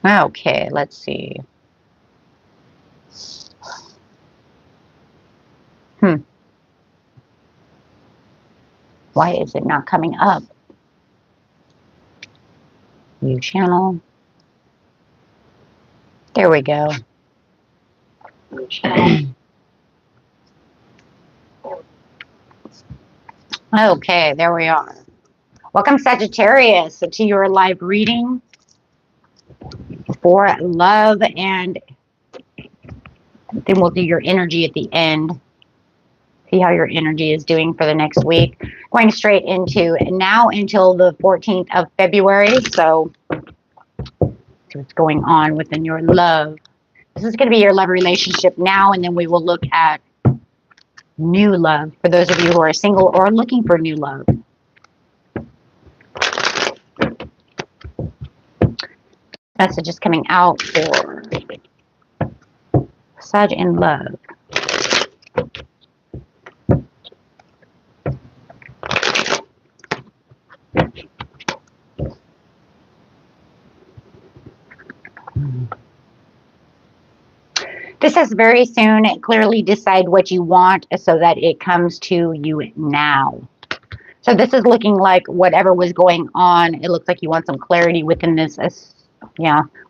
Okay, let's see. Why is it not coming up? New channel. There we go. New channel. Okay, there we are. Welcome, Sagittarius, to your live reading for love, and then we'll do your energy at the end. See how your energy is doing for the next week. Going straight into now until the 14th of February. So, see what's going on within your love. This is going to be your love relationship now, and then we will look at new love for those of you who are single or looking for new love. Message is coming out for Sag in love. This says very soon, clearly decide what you want so that it comes to you now. So this is looking like whatever was going on, it looks like you want some clarity within this,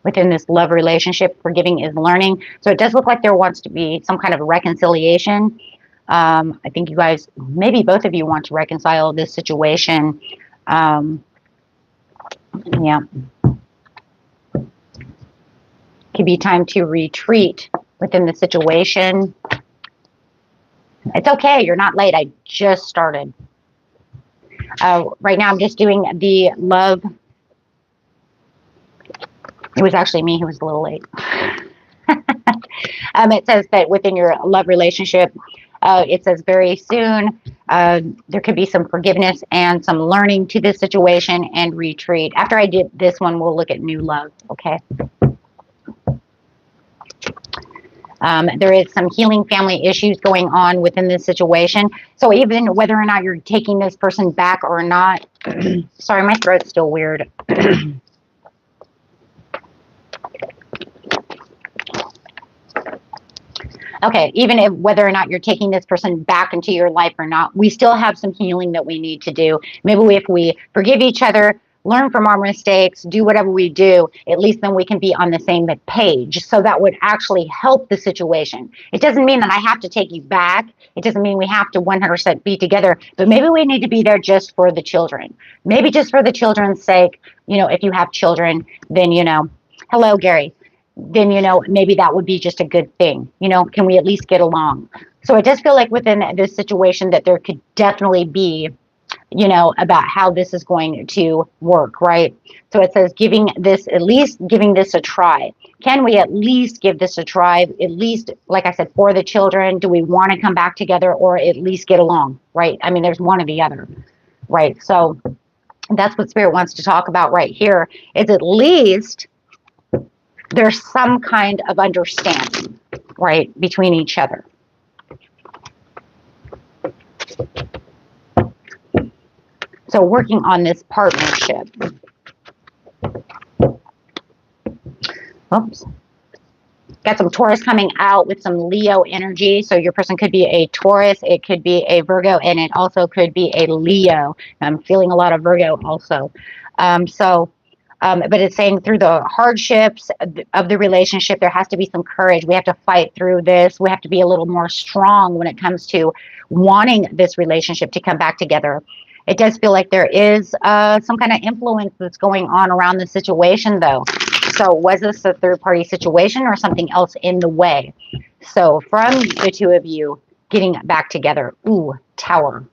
within this love relationship. Forgiving is learning. So it does look like there wants to be some kind of reconciliation. I think you guys, maybe both of you want to reconcile this situation. Could be time to retreat within the situation. It's okay, you're not late. I just started. Right now I'm just doing the love. It was actually me who was a little late. It says that within your love relationship, it says very soon, there could be some forgiveness and some learning to this situation and retreat. After I did this one, we'll look at new love, okay? There is some healing family issues going on within this situation. So even whether or not you're taking this person back or not, sorry, my throat's still weird. Okay, even if whether or not you're taking this person back into your life or not, we still have some healing that we need to do. Maybe if we forgive each other, learn from our mistakes, do whatever we do, at least then we can be on the same page. So that would actually help the situation. It doesn't mean that I have to take you back. It doesn't mean we have to 100% be together, but maybe we need to be there just for the children. Maybe just for the children's sake, if you have children, then, hello, Gary. Then, maybe that would be just a good thing. Can we at least get along? So it does feel like within this situation that there could definitely be, about how this is going to work, right? So it says at least giving this a try. Can we at least give this a try? At least, like I said, for the children, do we want to come back together or at least get along, right? I mean, there's one or the other, right? So that's what Spirit wants to talk about right here, is at least there's some kind of understanding, right, between each other. So working on this partnership. Oops. Got some Taurus coming out with some Leo energy. So your person could be a Taurus, it could be a Virgo, and it also could be a Leo. I'm feeling a lot of Virgo also. But it's saying through the hardships of the relationship, there has to be some courage. We have to fight through this. We have to be a little more strong when it comes to wanting this relationship to come back together. It does feel like there is some kind of influence that's going on around the situation, though. So was this a third-party situation or something else in the way? So from the two of you getting back together, ooh, Tower.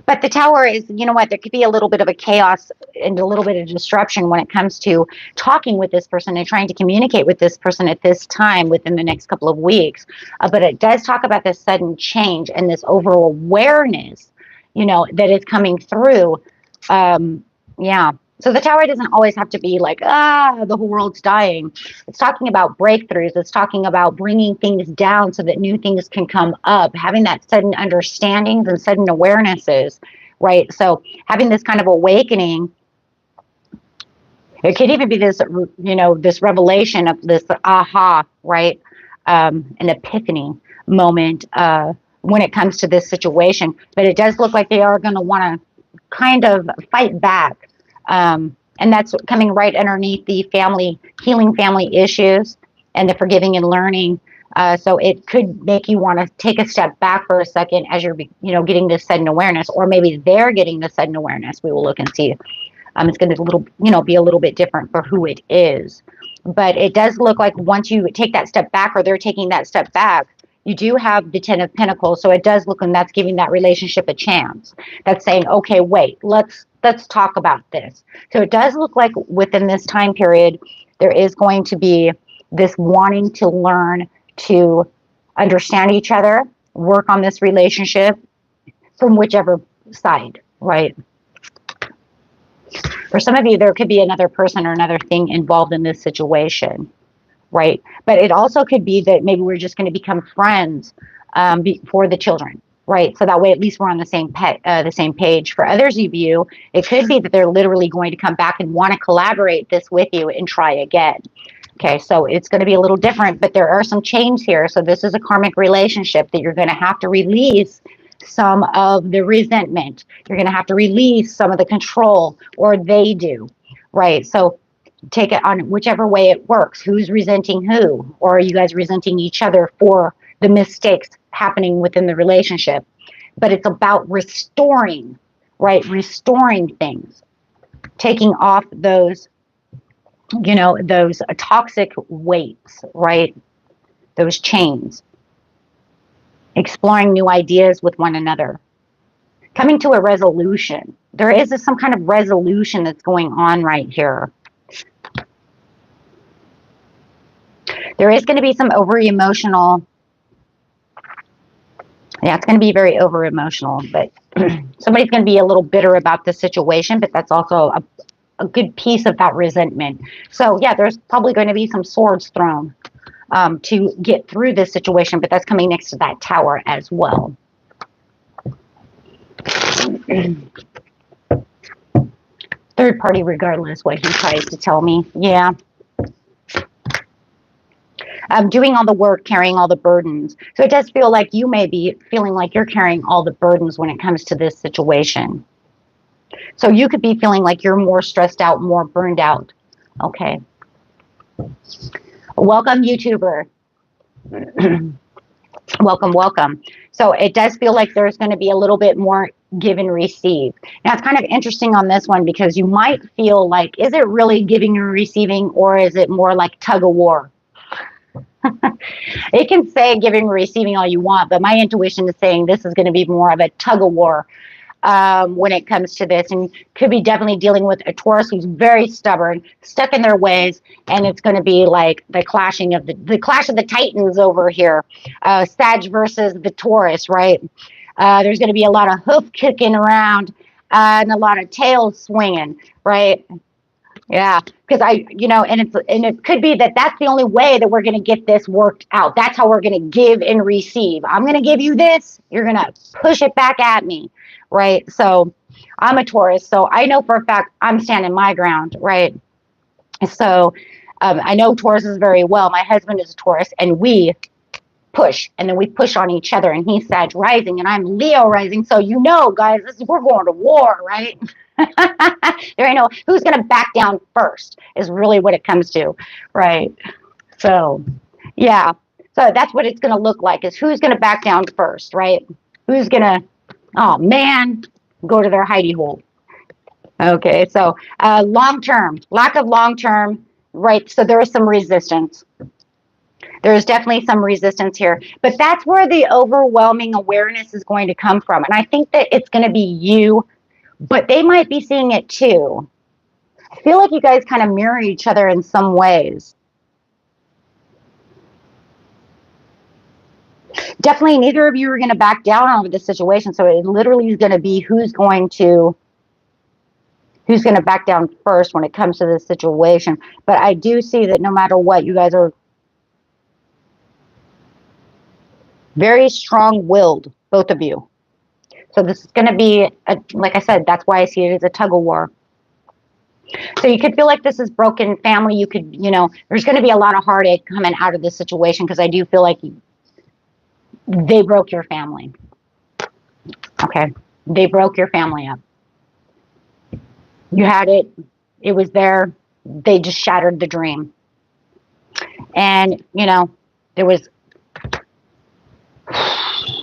But the Tower is, you know what, there could be a little bit of a chaos and a little bit of disruption when it comes to talking with this person and trying to communicate with this person at this time within the next couple of weeks. But it does talk about this sudden change and this overall awareness, that is coming through. So the Tower doesn't always have to be like, the whole world's dying. It's talking about breakthroughs. It's talking about bringing things down so that new things can come up, having that sudden understandings and sudden awarenesses, right? So having this kind of awakening It could even be this, this revelation of this aha, right? An epiphany moment when it comes to this situation. But it does look like they are going to want to kind of fight back. And that's coming right underneath the healing family issues and the forgiving and learning. So it could make you want to take a step back for a second as you're, getting this sudden awareness, or maybe they're getting the sudden awareness. We will look and see. It's going to be a little bit different for who it is. But it does look like once you take that step back, or they're taking that step back, you do have the 10 of Pentacles. So it does look, and that's giving that relationship a chance. That's saying, okay, wait, let's talk about this. So it does look like within this time period, there is going to be this wanting to learn to understand each other, work on this relationship from whichever side, right? For some of you, there could be another person or another thing involved in this situation, right? But it also could be that maybe we're just going to become friends for the children, right? So that way, at least we're on the same page. For others of you, it could be that they're literally going to come back and want to collaborate this with you and try again. Okay, so it's going to be a little different, but there are some chains here. So this is a karmic relationship that you're going to have to release some of the resentment. You're going to have to release some of the control, or they do, right? So take it on whichever way it works. Who's resenting who? Or are you guys resenting each other for the mistakes happening within the relationship? But it's about restoring, right? Restoring things, taking off those, those toxic weights, right? Those chains. Exploring new ideas with one another. Coming to a resolution. There is some kind of resolution that's going on right here. There is going to be some over-emotional. Yeah, it's going to be very over-emotional, but somebody's going to be a little bitter about the situation, but that's also a good piece of that resentment. So yeah, there's probably going to be some swords thrown to get through this situation, but that's coming next to that tower as well. Third party, regardless what he tries to tell me. Yeah. Doing all the work, carrying all the burdens. So it does feel like you may be feeling like you're carrying all the burdens when it comes to this situation. So you could be feeling like you're more stressed out, more burned out. Okay. Welcome, YouTuber. Welcome, welcome. So it does feel like there's going to be a little bit more give and receive. Now, it's kind of interesting on this one because you might feel like, is it really giving and receiving, or is it more like tug of war? It can say giving and receiving all you want, but my intuition is saying this is going to be more of a tug of war when it comes to this, and could be definitely dealing with a Taurus who's very stubborn, stuck in their ways, and it's going to be like the clash of the Titans over here, Sag versus the Taurus, right? There's going to be a lot of hoof kicking around and a lot of tail swinging, right? Yeah, because and it could be that that's the only way that we're going to get this worked out. That's how we're going to give and receive. I'm going to give you this. You're going to push it back at me, right? So I'm a Taurus, so I know for a fact I'm standing my ground, right? So I know Tauruses very well. My husband is a Taurus, and we push, and then we push on each other, and he's Sag rising, and I'm Leo rising. So guys, we're going to war, right? There ain't no who's going to back down first is really what it comes to, right? So yeah, so that's what it's going to look like, is who's going to back down first, right? Who's going to, oh man, go to their hidey hole. Okay, so long-term, lack of long-term, right? So there is some resistance. There's definitely some resistance here, but that's where the overwhelming awareness is going to come from. And I think that it's going to be you, but they might be seeing it too. I feel like you guys kind of mirror each other in some ways. Definitely neither of you are going to back down over the situation. So it literally is going to be who's going to back down first when it comes to this situation. But I do see that no matter what, you guys are very strong-willed, both of you. So this is going to be, like I said, that's why I see it as a tug of war. So you could feel like this is broken family. You could, you know, there's going to be a lot of heartache coming out of this situation because I do feel like they broke your family. Okay. They broke your family up. You had it. It was there. They just shattered the dream. And, you know, there was,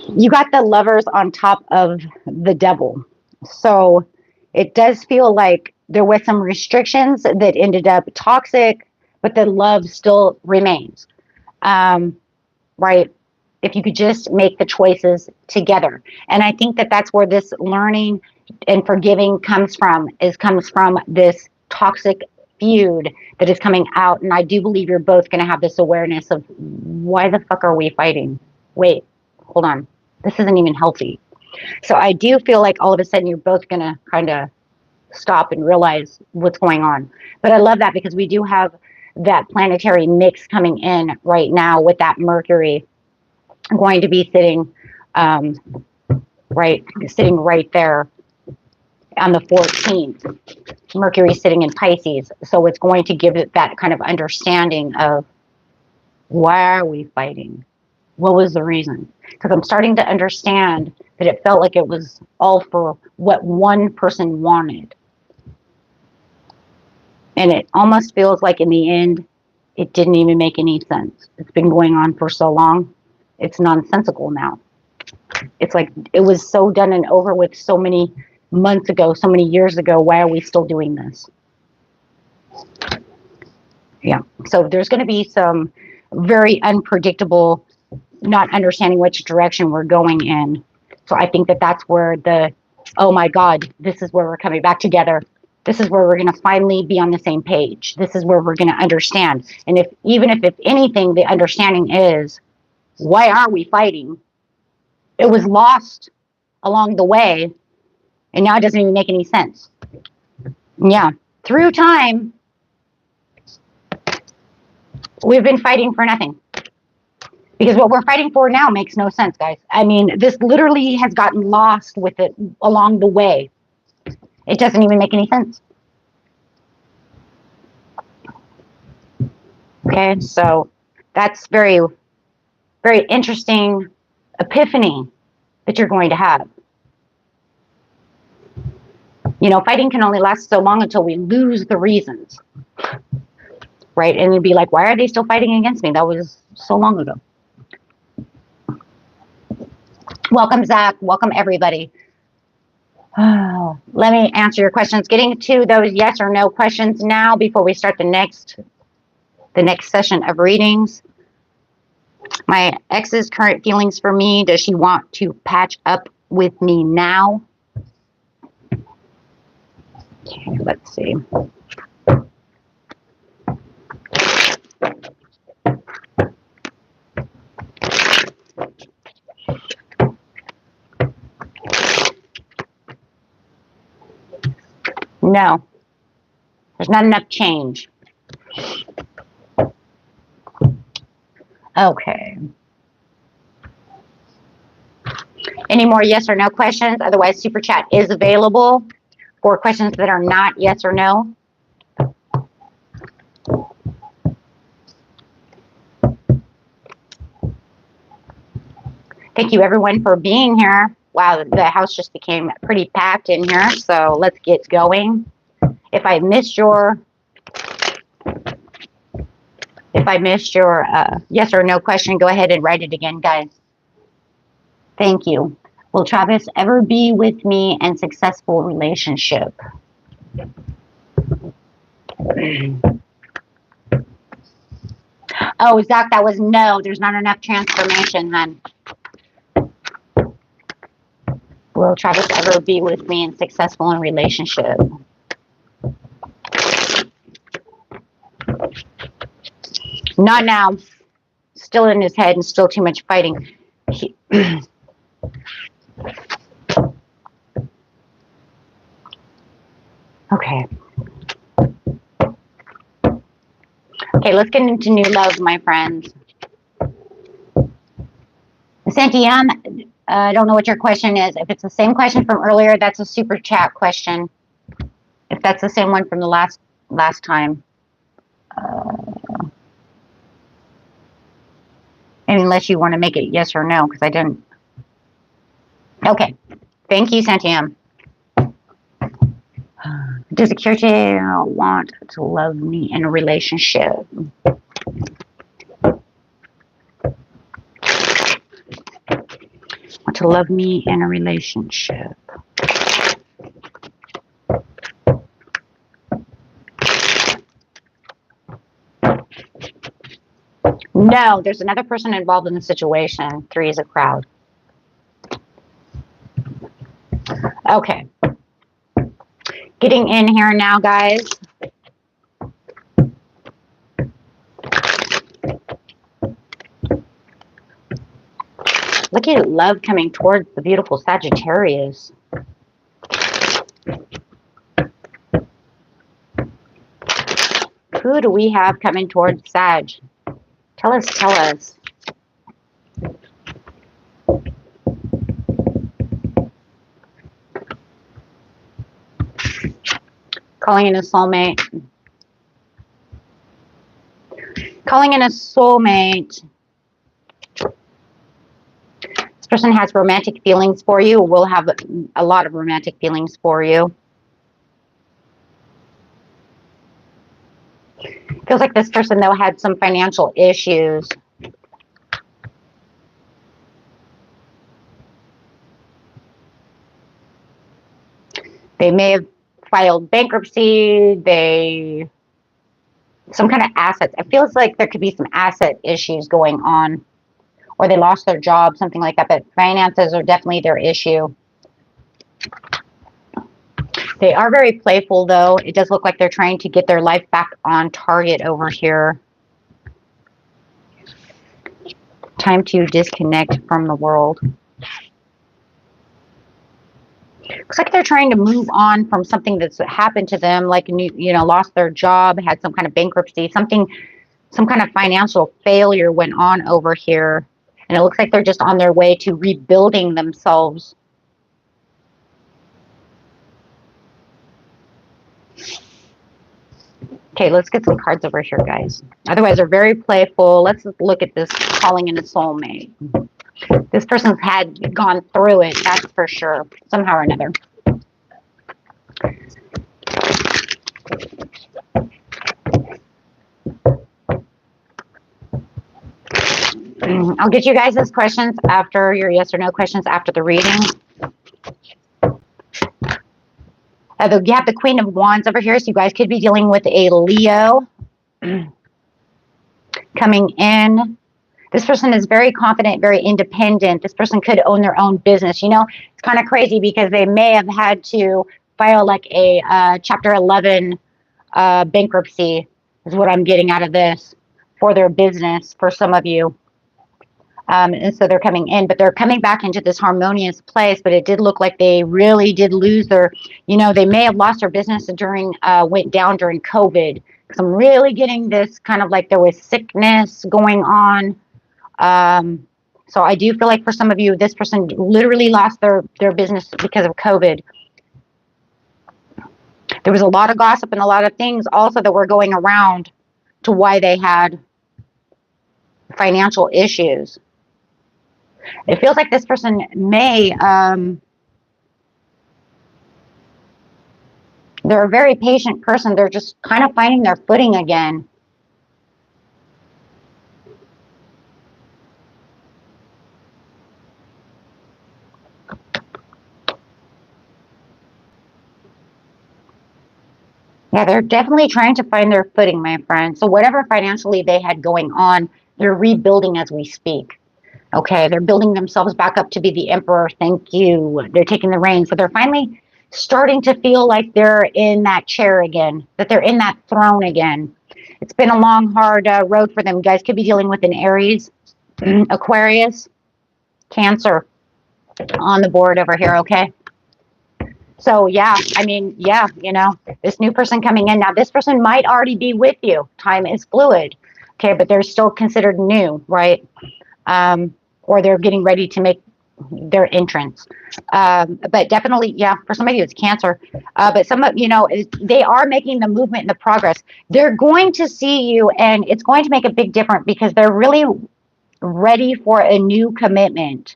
you got the Lovers on top of the Devil. So it does feel like there was some restrictions that ended up toxic, but the love still remains. Right? If you could just make the choices together. And I think that that's where this learning and forgiving comes from this toxic feud that is coming out. And I do believe you're both going to have this awareness of, why the fuck are we fighting? Wait, hold on. This isn't even healthy. So I do feel like all of a sudden you're both going to kind of stop and realize what's going on. But I love that because we do have that planetary mix coming in right now with that Mercury going to be sitting right there on the 14th. Mercury sitting in Pisces. So it's going to give it that kind of understanding of, why are we fighting? What was the reason? Because I'm starting to understand that it felt like it was all for what one person wanted. And it almost feels like in the end, it didn't even make any sense. It's been going on for so long. It's nonsensical now. It's like it was so done and over with so many months ago, so many years ago. Why are we still doing this? Yeah. So there's going to be some very unpredictable, not understanding which direction we're going in. So I think that that's where oh my God, this is where we're coming back together. This is where we're going to finally be on the same page. This is where we're going to understand. And even if anything, the understanding is, why are we fighting? It was lost along the way, and now it doesn't even make any sense. Yeah. Through time, we've been fighting for nothing. Because what we're fighting for now makes no sense, guys. I mean, this literally has gotten lost with it along the way. It doesn't even make any sense. Okay, so that's very, very interesting epiphany that you're going to have. You know, fighting can only last so long until we lose the reasons. Right? And it'd be like, why are they still fighting against me? That was so long ago. Welcome, Zach. Welcome, everybody. Let me answer your questions. Getting to those yes or no questions now before we start the next session of readings. My ex's current feelings for me. Does she want to patch up with me now? Okay, let's see. No, there's not enough change. Okay. Any more yes or no questions? Otherwise, Super Chat is available for questions that are not yes or no. Thank you, everyone, for being here. Wow, the house just became pretty packed in here, so let's get going. If I missed your yes or no question, go ahead and write it again, guys. Thank you. Will Travis ever be with me in successful relationship? Oh, Zach, that was no. There's not enough transformation, hon. Will Travis ever be with me in successful in relationship? Not now. Still in his head and still too much fighting. Okay. Okay, let's get into new love, my friends. Santiam, I don't know what your question is. If it's the same question from earlier, that's a super chat question. If that's the same one from the last time. Unless you want to make it yes or no, because I didn't. Okay. Thank you, Santiam. Does a caretaker want to love me in a relationship? Want to love me in a relationship? No, there's another person involved in the situation. 3 is a crowd. Okay. Getting in here now, guys. Look at love coming towards the beautiful Sagittarius. Who do we have coming towards Sag? Tell us, tell us. Calling in a soulmate. Calling in a soulmate. This person has romantic feelings for you, or will have a lot of romantic feelings for you. Feels like this person, though, had some financial issues. They may have filed bankruptcy. Some kind of assets. It feels like there could be some asset issues going on. Or they lost their job, something like that. But finances are definitely their issue. They are very playful, though. It does look like they're trying to get their life back on target over here. Time to disconnect from the world. Looks like they're trying to move on from something that's happened to them, like, lost their job, had some kind of bankruptcy, some kind of financial failure went on over here. And it looks like they're just on their way to rebuilding themselves. Okay, let's get some cards over here, guys. Otherwise, they're very playful. Let's look at this calling in a soulmate. This person's gone through it, that's for sure, somehow or another. I'll get you guys those questions after your yes or no questions after the reading. You have the Queen of Wands over here, so you guys could be dealing with a Leo coming in. This person is very confident, very independent. This person could own their own business. It's kind of crazy because they may have had to file like a Chapter 11 bankruptcy is what I'm getting out of this for their business for some of you. And so they're coming in, but they're coming back into this harmonious place. But it did look like they really did lose their, they may have lost their business went down during COVID. Because I'm really getting this kind of like there was sickness going on. So I do feel like for some of you, this person literally lost their business because of COVID. There was a lot of gossip and a lot of things also that were going around to why they had financial issues. It feels like this person may, they're a very patient person. They're just kind of finding their footing again. Yeah, they're definitely trying to find their footing, my friend. So whatever financially they had going on, they're rebuilding as we speak. Okay, they're building themselves back up to be the emperor. Thank you. They're taking the reins. So they're finally starting to feel like they're in that chair again, that they're in that throne again. It's been a long, hard road for them. You guys could be dealing with an Aries, Aquarius, Cancer on the board over here, okay? So, yeah, I mean, yeah, this new person coming in. Now, this person might already be with you. Time is fluid, okay? But they're still considered new, right? Or they're getting ready to make their entrance. But definitely, yeah, for somebody it's Cancer. But some of, you know, they are making the movement and the progress. They're going to see you, and it's going to make a big difference because they're really ready for a new commitment.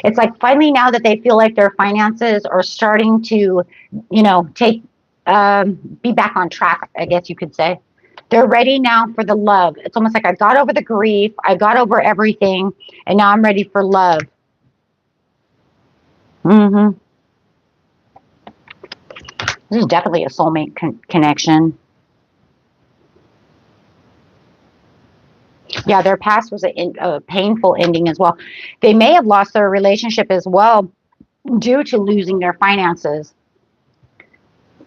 It's like finally now that they feel like their finances are starting to, you know, be back on track, I guess you could say. They're ready now for the love. It's almost like I got over the grief, I got over everything, and now I'm ready for love. Mm-hmm. This is definitely a soulmate connection. Yeah, their past was a painful ending as well. They may have lost their relationship as well due to losing their finances.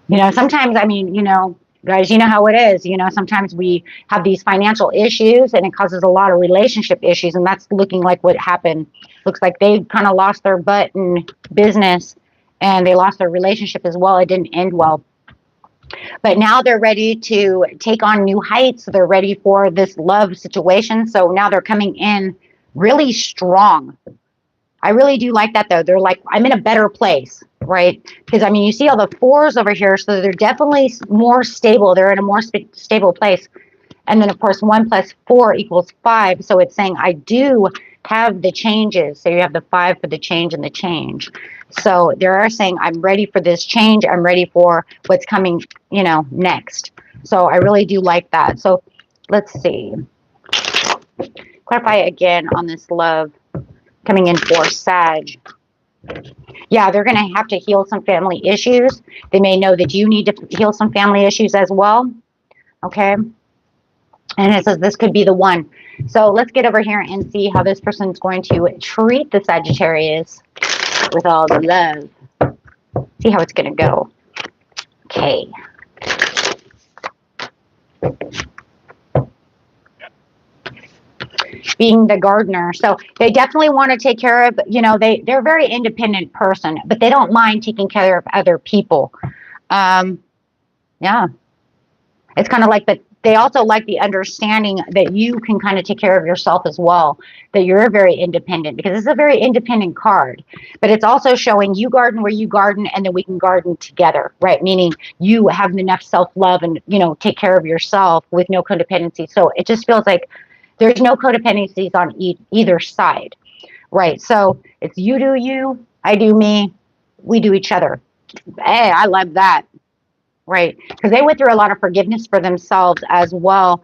You know, sometimes, I mean, you know, guys, you know how it is. You know, sometimes we have these financial issues and it causes a lot of relationship issues. And that's looking like what happened. Looks like they kind of lost their butt in business and they lost their relationship as well. It didn't end well. But now they're ready to take on new heights. They're ready for this love situation. So now they're coming in really strong. I really do like that, though. They're like, I'm in a better place, right? Because, I mean, you see all the fours over here, so they're definitely more stable. They're in a more stable place. And then, of course, 1 plus 4 equals 5. So it's saying I do have the changes. So you have the 5 for the change and the change. So they are saying, I'm ready for this change. I'm ready for what's coming, you know, next. So I really do like that. So let's see. Clarify again on this love coming in for Sag. Yeah, they're going to have to heal some family issues. They may know that you need to heal some family issues as well. Okay. And it says this could be the one. So let's get over here and see how this person's going to treat the Sagittarius with all the love. See how it's going to go. Okay. Being the gardener. So they definitely want to take care of, you know, they're a very independent person, but they don't mind taking care of other people. Yeah. It's kind of like that. They also like the understanding that you can kind of take care of yourself as well, that you're very independent, because it's a very independent card. But it's also showing you garden where you garden, and then we can garden together, right? Meaning you have enough self-love and, you know, take care of yourself with no codependency. So it just feels like there's no codependencies on either side, right? So it's you do you, I do me, we do each other. Hey, I love that. Right, because they went through a lot of forgiveness for themselves as well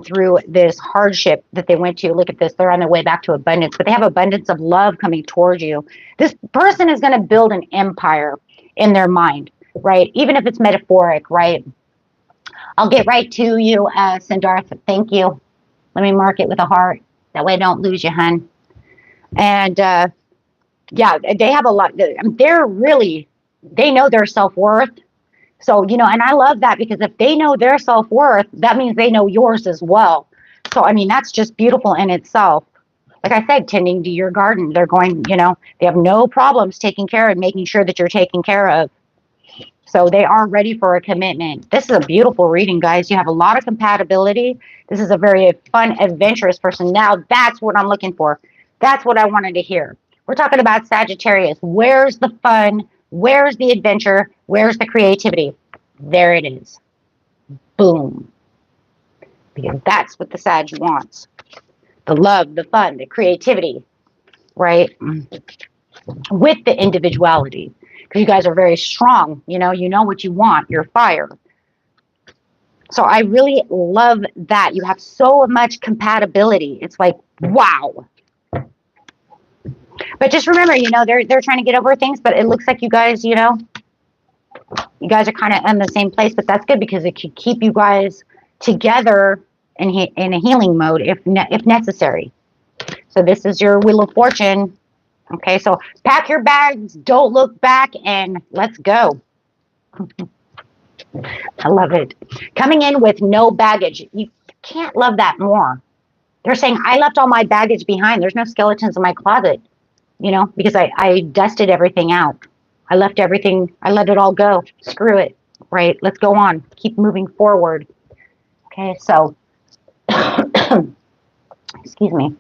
through this hardship that they went to. Look at this. They're on their way back to abundance, but they have abundance of love coming towards you. This person is going to build an empire in their mind, right? Even if it's metaphoric, right? I'll get right to you, Siddharth. Thank you. Let me mark it with a heart. That way I don't lose you, hun. And yeah, they have a lot. They know their self-worth. So, you know, and I love that, because if they know their self-worth, that means they know yours as well. So, I mean, that's just beautiful in itself. Like I said, tending to your garden, they're going, you know, they have no problems taking care of, making sure that you're taken care of. So they are ready for a commitment. This is a beautiful reading, guys. You have a lot of compatibility. This is a very fun, adventurous person. Now, that's what I'm looking for. That's what I wanted to hear. We're talking about Sagittarius. Where's the fun? Where's the adventure? Where's the creativity? There it is. Boom. Because that's what the Sag wants. The love, the fun, the creativity, right? With the individuality. Because you guys are very strong. You know what you want. You're fire. So I really love that. You have so much compatibility. It's like, wow. But just remember, you know, they're trying to get over things, but it looks like you guys, you know, you guys are kind of in the same place, but that's good, because it could keep you guys together in a healing mode if necessary. So this is your Wheel of Fortune. Okay, so pack your bags, don't look back, and let's go. I love it. Coming in with no baggage. You can't love that more. They're saying, I left all my baggage behind. There's no skeletons in my closet, you know, because I dusted everything out. I left everything. I let it all go. Screw it. Right. Let's go on. Keep moving forward. Okay. So, excuse me.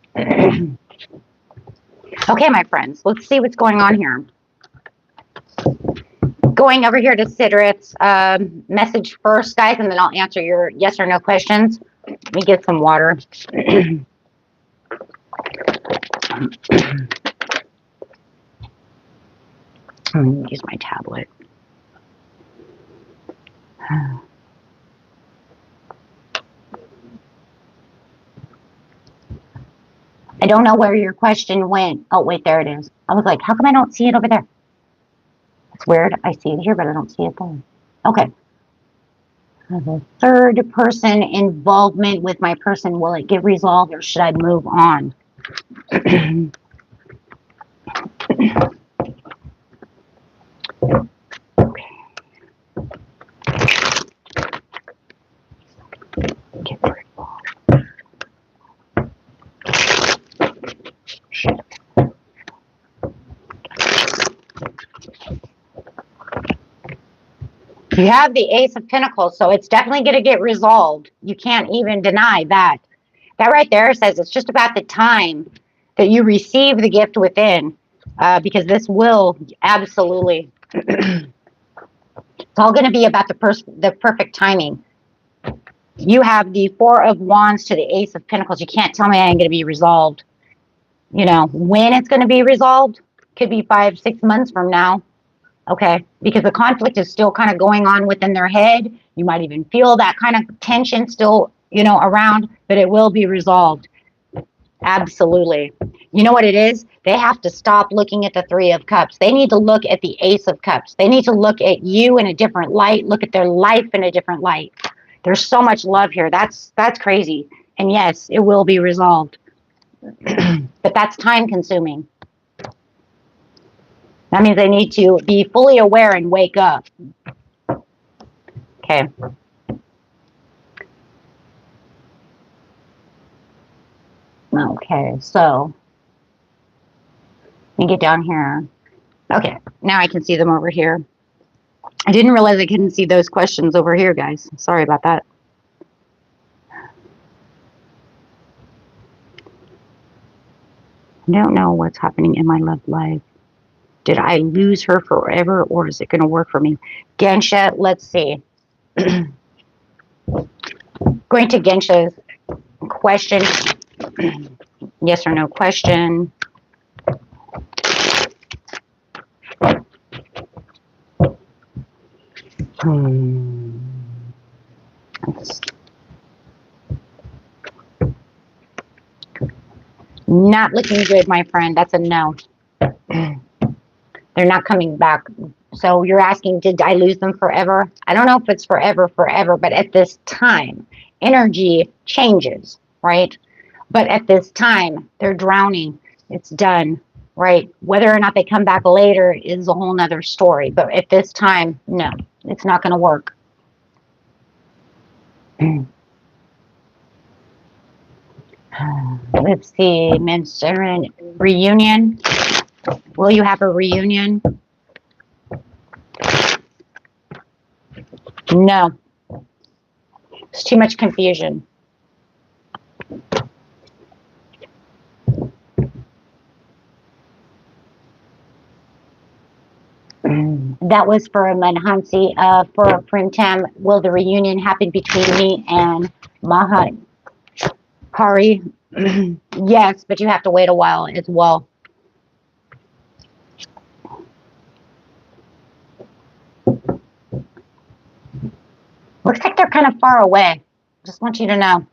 Okay, my friends, let's see what's going on here. Going over here to Sidrit's message first, guys, and then I'll answer your yes or no questions. Let me get some water. Use my tablet. I don't know where your question went. Oh, wait, there it is. I was like, how come I don't see it over there? It's weird. I see it here, but I don't see it there. Okay. The third person involvement with my person, will it get resolved or should I move on? Okay. Get rid of shit. You have the Ace of Pentacles, so it's definitely going to get resolved. You can't even deny that. That right there says it's just about the time that you receive the gift within, because this will absolutely, it's all going to be about the perfect timing. You have the Four of Wands to the Ace of Pentacles. You can't tell me I ain't going to be resolved. You know, when it's going to be resolved could be 5-6 months from now. Okay, because the conflict is still kind of going on within their head. You might even feel that kind of tension still, you know, around, but it will be resolved. Absolutely. You know what it is? They have to stop looking at the Three of Cups. They need to look at the Ace of Cups. They need to look at you in a different light, look at their life in a different light. There's so much love here. That's crazy. And yes, it will be resolved. But that's time consuming. That means they need to be fully aware and wake up. Okay. Okay, so let me get down here. Okay, now I can see them over here. I didn't realize I couldn't see those questions over here, guys. Sorry about that. I don't know what's happening in my love life. Did I lose her forever, or is it going to work for me? Gensha, let's see. Going to Gensha's question. Yes or no question. Not looking good, my friend. That's a no. They're not coming back. So you're asking, did I lose them forever? I don't know if it's forever, but at this time, energy changes, right? But at this time, they're drowning. It's done, right? Whether or not they come back later is a whole nother story. But at this time, no, it's not going to work. Let's see, mention reunion. Will you have a reunion? No. It's too much confusion. That was for Manhansi. For Printam, will the reunion happen between me and Mahakari? Yes, but you have to wait a while as well. Looks like they're kind of far away. Just want you to know.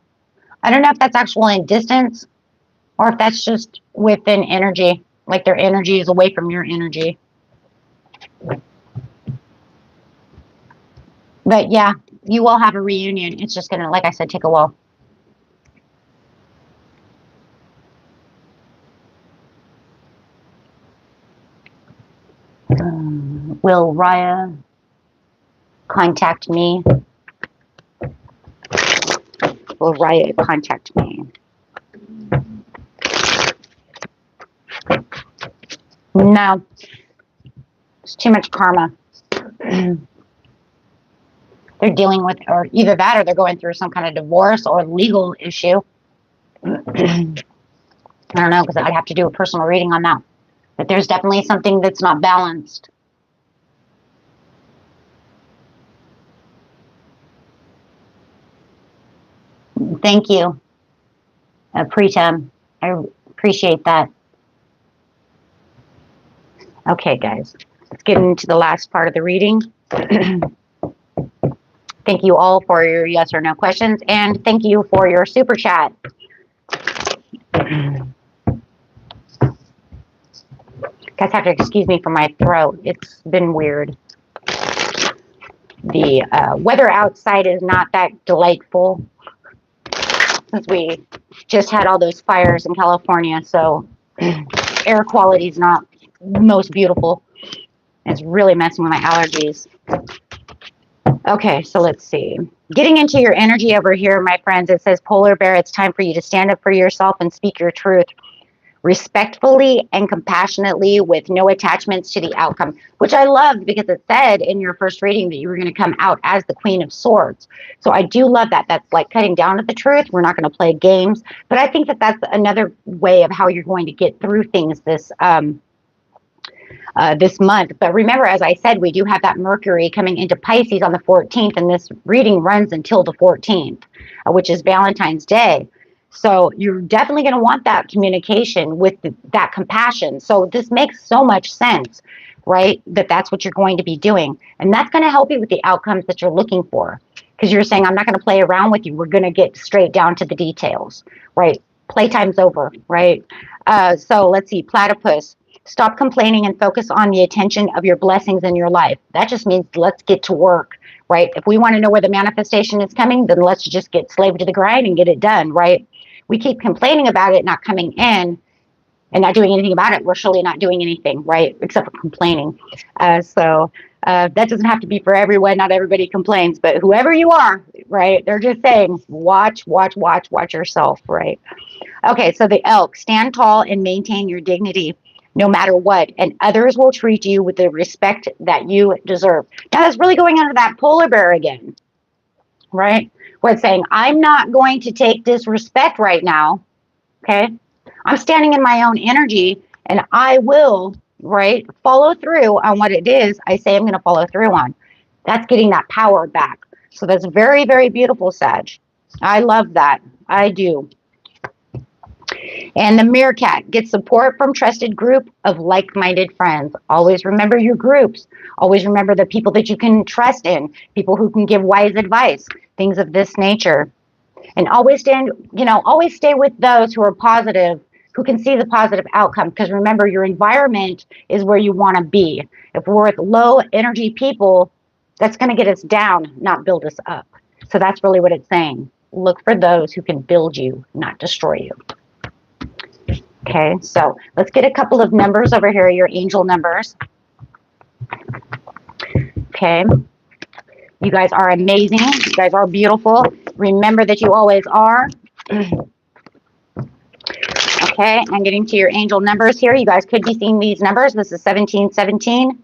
I don't know if that's actually in distance or if that's just within energy. Like their energy is away from your energy. But yeah, you will have a reunion. It's just going to, like I said, take a while. Will Raya contact me? Will Raya contact me? No. It's too much karma. They're dealing with, or either that or they're going through some kind of divorce or legal issue. I don't know, because I'd have to do a personal reading on that. But there's definitely something that's not balanced. Thank you, Preetam. I appreciate that. Okay, guys, let's get into the last part of the reading. Thank you all for your yes or no questions, and thank you for your super chat. Guys have to excuse me for my throat. It's been weird. The weather outside is not that delightful since we just had all those fires in California, so air quality is not most beautiful. It's really messing with my allergies. Okay, so let's see. Getting into your energy over here, my friends, it says, Polar Bear, it's time for you to stand up for yourself and speak your truth respectfully and compassionately with no attachments to the outcome, which I loved because it said in your first reading that you were going to come out as the Queen of Swords. So I do love that. That's like cutting down to the truth. We're not going to play games, but I think that that's another way of how you're going to get through things this this month. But remember, as I said, we do have that Mercury coming into Pisces on the 14th, and this reading runs until the 14th, which is Valentine's Day. So you're definitely going to want that communication with that compassion. So this makes so much sense, right? That's what you're going to be doing. And that's going to help you with the outcomes that you're looking for. Because you're saying, I'm not going to play around with you. We're going to get straight down to the details, right? Playtime's over, right? So let's see, Platypus. Stop complaining and focus on the attention of your blessings in your life. That just means let's get to work, right? If we want to know where the manifestation is coming, then let's just get slave to the grind and get it done, right? We keep complaining about it not coming in and not doing anything about it. We're surely not doing anything, right? Except for complaining. So that doesn't have to be for everyone. Not everybody complains, but whoever you are, right? They're just saying, watch yourself, right? Okay, so the Elk, stand tall and maintain your dignity no matter what, and others will treat you with the respect that you deserve. Now, that's really going under that Polar Bear again, right? Where it's saying, I'm not going to take disrespect right now, okay? I'm standing in my own energy, and I will, right, follow through on what it is I say I'm going to follow through on. That's getting that power back. So that's very, very beautiful, Sag. I love that. I do. And the Meerkat, get support from trusted group of like-minded friends. Always remember your groups. Always remember the people that you can trust in, people who can give wise advice, things of this nature. And always always stay with those who are positive, who can see the positive outcome. Because remember, your environment is where you want to be. If we're with low energy people, that's going to get us down, not build us up. So that's really what it's saying. Look for those who can build you, not destroy you. Okay, so let's get a couple of numbers over here, your angel numbers. Okay, you guys are amazing. You guys are beautiful. Remember that you always are. Okay, I'm getting to your angel numbers here. You guys could be seeing these numbers. This is 1717.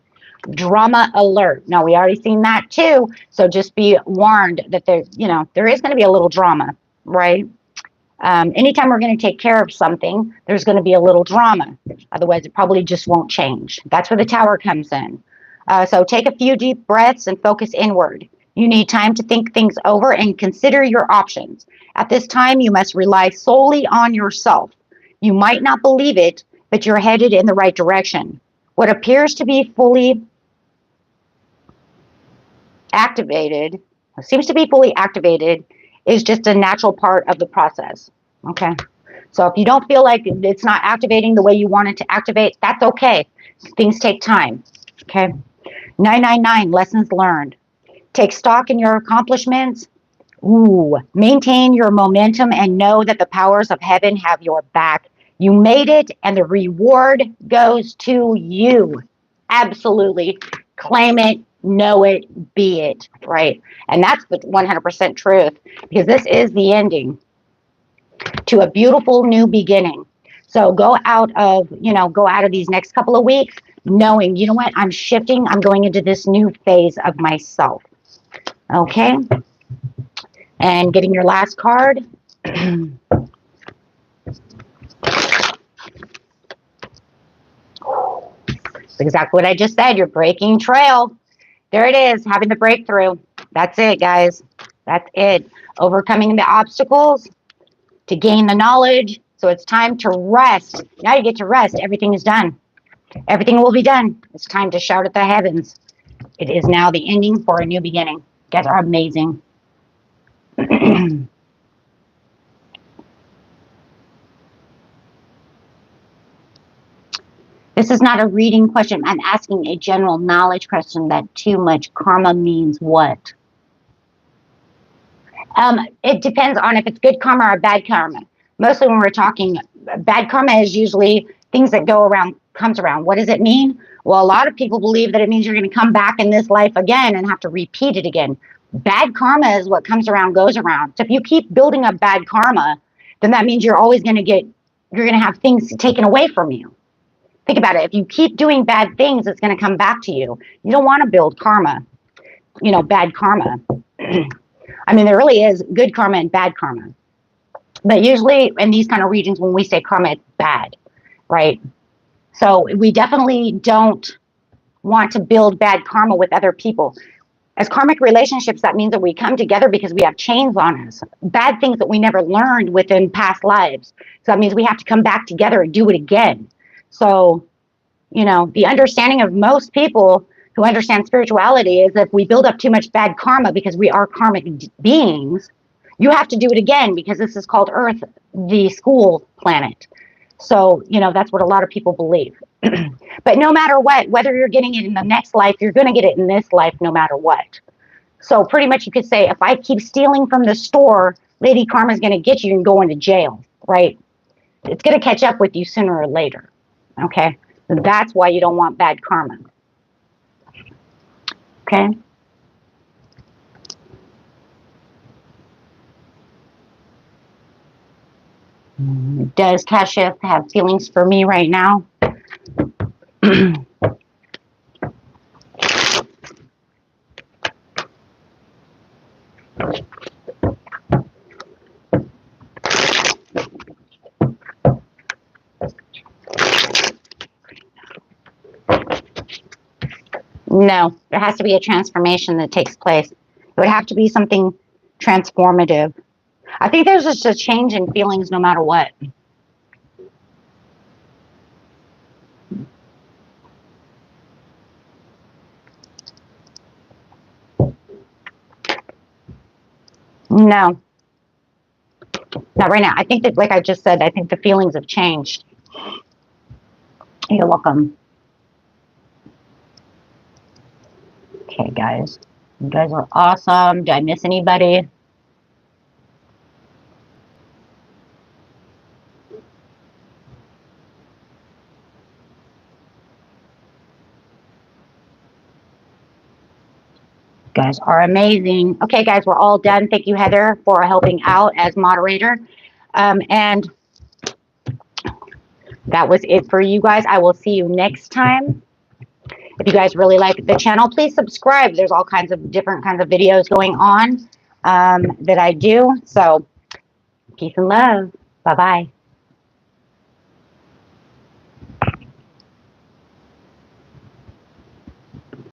Drama alert. Now, we already seen that too, so just be warned that there is going to be a little drama, right? Anytime we're going to take care of something, there's going to be a little drama. Otherwise, it probably just won't change. That's where the Tower comes in. So take a few deep breaths and focus inward. You need time to think things over and consider your options. At this time, you must rely solely on yourself. You might not believe it, but you're headed in the right direction. What appears to be fully activated, is just a natural part of the process. Okay. So if you don't feel like it's not activating the way you want it to activate, that's okay. Things take time. Okay. 999, lessons learned. Take stock in your accomplishments. Maintain your momentum and know that the powers of heaven have your back. You made it, and the reward goes to you. Absolutely. Claim it, know it, be it, right? And that's the 100% truth, because this is the ending to a beautiful new beginning. So go out of these next couple of weeks knowing, you know what, I'm shifting, I'm going into this new phase of myself. Okay? And getting your last card. exactly what I just said. You're breaking trail. There it is, having the breakthrough. That's it, guys. That's it. Overcoming the obstacles to gain the knowledge. So it's time to rest. Now you get to rest. Everything is done. Everything will be done. It's time to shout at the heavens. It is now the ending for a new beginning. You guys are amazing. This is not a reading question. I'm asking a general knowledge question that too much karma means what? It depends on if it's good karma or bad karma. Mostly when we're talking, bad karma is usually things that go around, comes around. What does it mean? Well, a lot of people believe that it means you're going to come back in this life again and have to repeat it again. Bad karma is what comes around, goes around. So if you keep building up bad karma, then that means you're always going to you're going to have things taken away from you. Think about it. If you keep doing bad things, it's going to come back to you. You don't want to build karma, bad karma. I mean, there really is good karma and bad karma. But usually in these kind of regions, when we say karma, it's bad, right? So we definitely don't want to build bad karma with other people. As karmic relationships, that means that we come together because we have chains on us, bad things that we never learned within past lives. So that means we have to come back together and do it again. So, the understanding of most people who understand spirituality is if we build up too much bad karma because we are karmic beings, you have to do it again because this is called Earth, the school planet. So, that's what a lot of people believe. But no matter what, whether you're getting it in the next life, you're going to get it in this life no matter what. So pretty much you could say, if I keep stealing from the store, Lady Karma's going to get you and go into jail, right? It's going to catch up with you sooner or later, okay? That's why you don't want bad karma. Okay? Does Kashif have feelings for me right now? No, there has to be a transformation that takes place. It would have to be something transformative. I think there's just a change in feelings no matter what. No, not right now. I think that, like I just said, I think the feelings have changed. You're welcome. Okay, guys. You guys are awesome. Did I miss anybody? You guys are amazing. Okay, guys, we're all done. Thank you, Heather, for helping out as moderator. And that was it for you guys. I will see you next time. If you guys really like the channel, please subscribe. There's all kinds of different kinds of videos going on that I do. So peace and love. Bye-bye.